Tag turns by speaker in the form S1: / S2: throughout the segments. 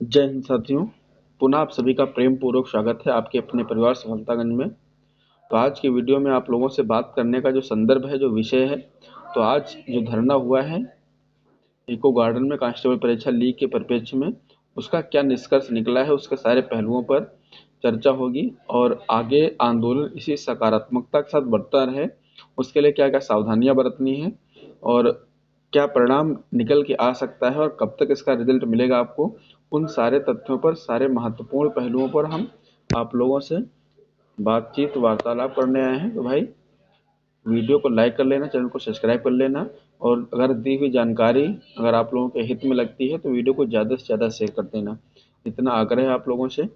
S1: जय हिंद साथियों। पुनः आप सभी का प्रेम पूर्वक स्वागत है आपके अपने परिवार सफलतागंज में। तो आज की वीडियो में आप लोगों से बात करने का जो संदर्भ है, जो विषय है, तो आज जो धरना हुआ है इको गार्डन में कांस्टेबल परीक्षा लीक के परिप्रेक्ष्य में, उसका क्या निष्कर्ष निकला है, उसके सारे पहलुओं पर चर्चा होगी और आगे आंदोलन इसी सकारात्मकता के साथ बढ़ता रहे उसके लिए क्या क्या सावधानियां बरतनी है और क्या परिणाम निकल के आ सकता है और कब तक इसका रिजल्ट मिलेगा आपको, उन सारे तथ्यों पर, सारे महत्वपूर्ण पहलुओं पर हम आप लोगों से बातचीत वार्तालाप करने आए हैं। तो भाई वीडियो को लाइक कर लेना, चैनल को सब्सक्राइब कर लेना और अगर दी हुई जानकारी अगर आप लोगों के हित में लगती है तो वीडियो को ज़्यादा से ज़्यादा शेयर कर देना, इतना आग्रह है आप लोगों से।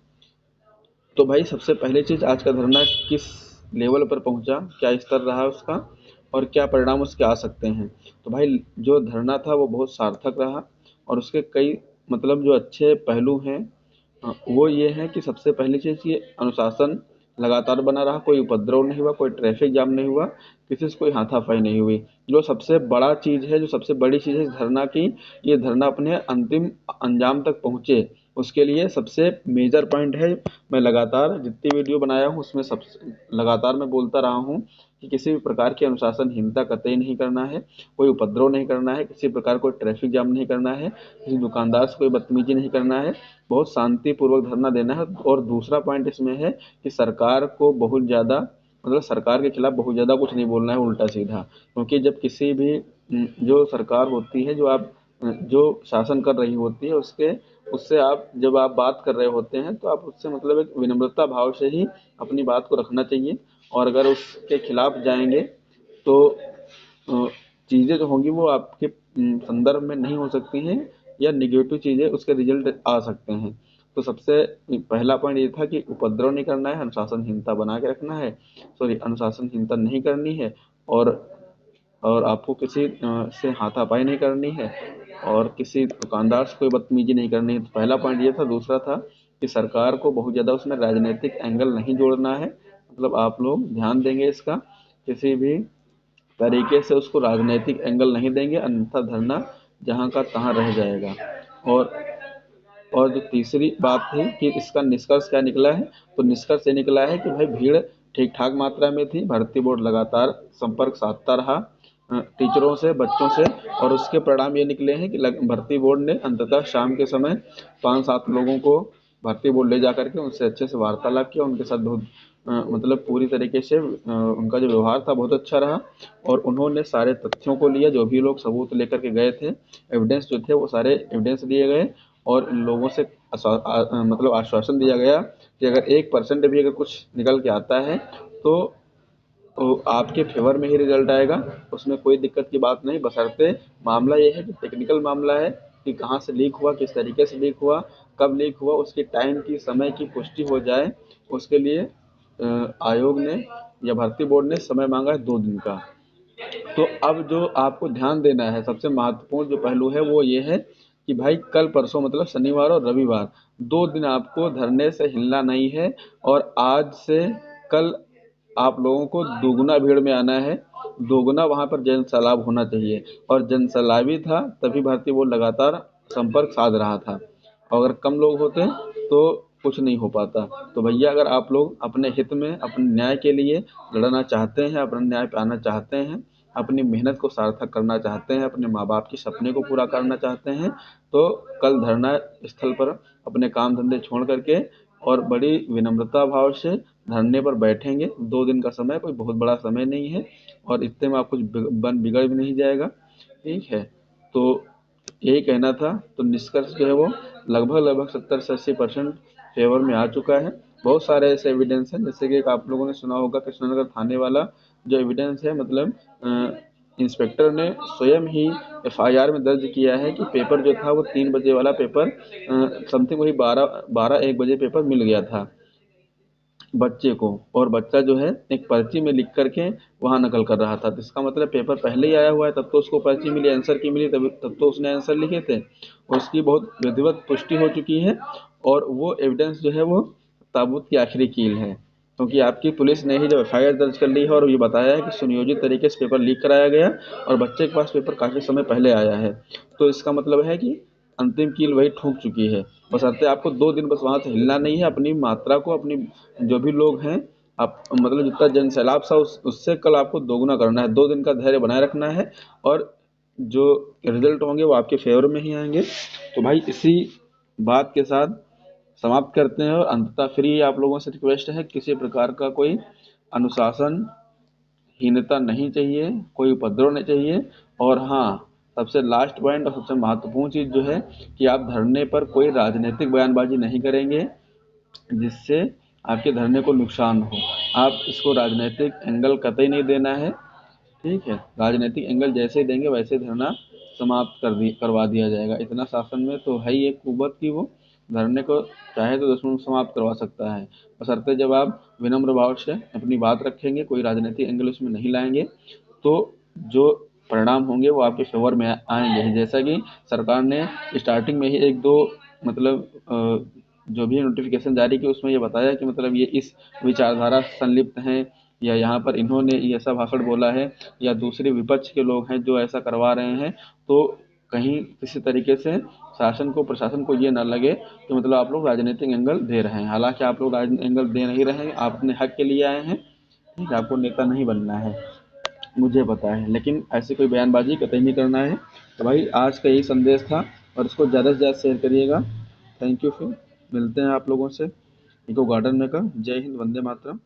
S1: तो भाई सबसे पहली चीज़, आज का धरना किस लेवल पर पहुंचा, क्या स्तर रहा उसका और क्या परिणाम उसके आ सकते हैं। तो भाई जो धरना था वो बहुत सार्थक रहा और उसके कई मतलब जो अच्छे पहलू हैं वो ये है कि सबसे पहली चीज़ ये अनुशासन लगातार बना रहा, कोई उपद्रव नहीं हुआ, कोई ट्रैफिक जाम नहीं हुआ, किसी से कोई हाथापाई नहीं हुई। जो सबसे बड़ा चीज़ है, जो सबसे बड़ी चीज़ है इस धरना की, ये धरना अपने अंतिम अंजाम तक पहुँचे, उसके लिए सबसे मेजर पॉइंट है। मैं लगातार जितनी वीडियो बनाया हूँ उसमें सब लगातार मैं बोलता रहा हूँ कि किसी भी प्रकार की अनुशासनहीनता कतई नहीं करना है, कोई उपद्रव नहीं करना है, किसी प्रकार कोई ट्रैफिक जाम नहीं करना है, किसी दुकानदार से कोई बदतमीजी नहीं करना है, बहुत शांतिपूर्वक धरना देना है। और दूसरा पॉइंट इसमें है कि सरकार को बहुत ज़्यादा मतलब सरकार के खिलाफ बहुत ज़्यादा कुछ नहीं बोलना है उल्टा सीधा, क्योंकि जब किसी भी जो सरकार होती है, जो आप जो शासन कर रही होती है, उसके उससे आप जब आप बात कर रहे होते हैं तो आप उससे मतलब एक विनम्रता भाव से ही अपनी बात को रखना चाहिए। और अगर उसके खिलाफ जाएंगे तो चीज़ें जो होंगी वो आपके संदर्भ में नहीं हो सकती हैं या निगेटिव चीज़ें उसके रिजल्ट आ सकते हैं। तो सबसे पहला पॉइंट ये था कि उपद्रव नहीं करना है, अनुशासनहीनता बना के रखना है, सॉरी अनुशासनहीनता नहीं करनी है और आपको किसी से हाथापाई नहीं करनी है और किसी दुकानदार से कोई बदतमीजी नहीं करनी है। तो पहला पॉइंट ये था। दूसरा था कि सरकार को बहुत ज़्यादा उसमें राजनीतिक एंगल नहीं जोड़ना है, मतलब आप लोग ध्यान देंगे इसका, किसी भी तरीके से उसको राजनीतिक एंगल नहीं देंगे, अन्यथा धरना जहाँ का तहाँ रह जाएगा। और जो तीसरी बात थी कि इसका निष्कर्ष क्या निकला है, तो निष्कर्ष ये निकला है कि भाई भीड़ ठीक ठाक मात्रा में थी, भर्ती बोर्ड लगातार संपर्क साधता रहा टीचरों से, बच्चों से, और उसके परिणाम ये निकले हैं कि भर्ती बोर्ड ने अंततः शाम के समय 5-7 लोगों को भर्ती बोर्ड ले जा करके उनसे अच्छे से वार्तालाप किया, उनके साथ बहुत मतलब पूरी तरीके से उनका जो व्यवहार था बहुत अच्छा रहा और उन्होंने सारे तथ्यों को लिया, जो भी लोग सबूत लेकर के गए थे, एविडेंस जो थे वो सारे एविडेंस दिए गए और इन लोगों से मतलब आश्वासन दिया गया कि अगर 1% भी अगर कुछ निकल के आता है तो आपके फेवर में ही रिजल्ट आएगा, उसमें कोई दिक्कत की बात नहीं। बशर्ते मामला ये है कि टेक्निकल मामला है कि कहाँ से लीक हुआ, किस तरीके से लीक हुआ, कब लीक हुआ, उसकी टाइम की समय की पुष्टि हो जाए, उसके लिए आयोग ने या भर्ती बोर्ड ने समय मांगा है 2 दिन का। तो अब जो आपको ध्यान देना है, सबसे महत्वपूर्ण जो पहलू है वो ये है कि भाई कल परसों मतलब शनिवार और रविवार 2 दिन आपको धरने से हिलना नहीं है और आज से कल आप लोगों को दोगुना भीड़ में आना है, दोगुना वहाँ पर जन सैलाब होना चाहिए और जन सैलाबी था तभी भर्ती बोर्ड लगातार संपर्क साध रहा था। अगर कम लोग होते तो कुछ नहीं हो पाता। तो भैया अगर आप लोग अपने हित में, अपने न्याय के लिए लड़ना चाहते हैं, अपने न्याय पे आना चाहते हैं, अपनी मेहनत को सार्थक करना चाहते हैं, अपने माँ बाप के सपने को पूरा करना चाहते हैं, तो कल धरना स्थल पर अपने काम धंधे छोड़ करके और बड़ी विनम्रता भाव से धरने पर बैठेंगे। 2 दिन का समय कोई बहुत बड़ा समय नहीं है और इतने में आप कुछ बन बिगड़ भी नहीं जाएगा, ठीक है। तो यही कहना था। तो निष्कर्ष जो है वो लगभग लगभग 70 से 80% फेवर में आ चुका है। बहुत सारे ऐसे एविडेंस हैं, जैसे कि एक आप लोगों ने सुना होगा कृष्णनगर थाने वाला जो एविडेंस है, मतलब इंस्पेक्टर ने स्वयं ही एफआईआर में दर्ज किया है कि पेपर जो था वो 3 बजे वाला पेपर समथिंग वही 12-1 बजे पेपर मिल गया था बच्चे को, और बच्चा जो है एक पर्ची में लिख करके वहाँ नकल कर रहा था। तो इसका मतलब पेपर पहले ही आया हुआ है, तब तो उसको पर्ची मिली, आंसर की मिली, तब तो उसने आंसर लिखे थे। उसकी बहुत विधिवत पुष्टि हो चुकी है और वो एविडेंस जो है वो ताबूत की आखिरी कील है, क्योंकि आपकी पुलिस ने ही जब एफआईआर दर्ज कर ली है और ये बताया है कि सुनियोजित तरीके से पेपर लीक कराया गया और बच्चे के पास पेपर काफ़ी समय पहले आया है। तो इसका मतलब है कि अंतिम कील वही ठोक चुकी है। बशर्ते आपको 2 दिन बस वहाँ से हिलना नहीं है। अपनी मात्रा को, अपनी जो भी लोग हैं, आप मतलब जितना जन सैलाब था उससे कल आपको दोगुना करना है। 2 दिन का धैर्य बनाए रखना है और जो रिजल्ट होंगे वो आपके फेवर में ही आएंगे। तो भाई इसी बात के साथ समाप्त करते हैं। और अंततः फिर ये आप लोगों से रिक्वेस्ट है, किसी प्रकार का कोई अनुशासन हीनता नहीं चाहिए, कोई उपद्रव नहीं चाहिए। और हाँ, सबसे लास्ट पॉइंट और सबसे महत्वपूर्ण चीज़ जो है कि आप धरने पर कोई राजनीतिक बयानबाजी नहीं करेंगे जिससे आपके धरने को नुकसान हो। आप इसको राजनीतिक एंगल कतई नहीं देना है, ठीक है। राजनीतिक एंगल जैसे ही देंगे वैसे धरना समाप्त करवा दिया जाएगा। इतना शासन में तो है ही एक कुवत की वो धरने को चाहे तो 10 मिनट समाप्त करवा सकता है। बशर्ते जब आप विनम्र भाव से अपनी बात रखेंगे, कोई राजनीतिक एंगल उसमें नहीं लाएंगे, तो जो परिणाम होंगे वो आपके फेवर में आएंगे ही। जैसा कि सरकार ने स्टार्टिंग में ही 1-2 मतलब जो भी नोटिफिकेशन जारी की उसमें ये बताया कि मतलब ये इस विचारधारा से संलिप्त हैं, या यहाँ पर इन्होंने ये ऐसा भाषण बोला है, या दूसरे विपक्ष के लोग हैं जो ऐसा करवा रहे हैं। तो कहीं किसी तरीके से शासन को, प्रशासन को ये ना लगे कि मतलब आप लोग राजनीतिक एंगल दे रहे हैं। हालांकि आप लोग राजनीतिक एंगल दे नहीं रहे हैं, आप अपने हक के लिए आए हैं, ठीक है। आपको नेता नहीं बनना है, मुझे पता है, लेकिन ऐसी कोई बयानबाजी कतई नहीं करना है। तो भाई आज का यही संदेश था और इसको ज़्यादा से ज़्यादा शेयर करिएगा। Thank you. फिर मिलते हैं आप लोगों से इको गार्डन में का। जय हिंद, वंदे मातरम।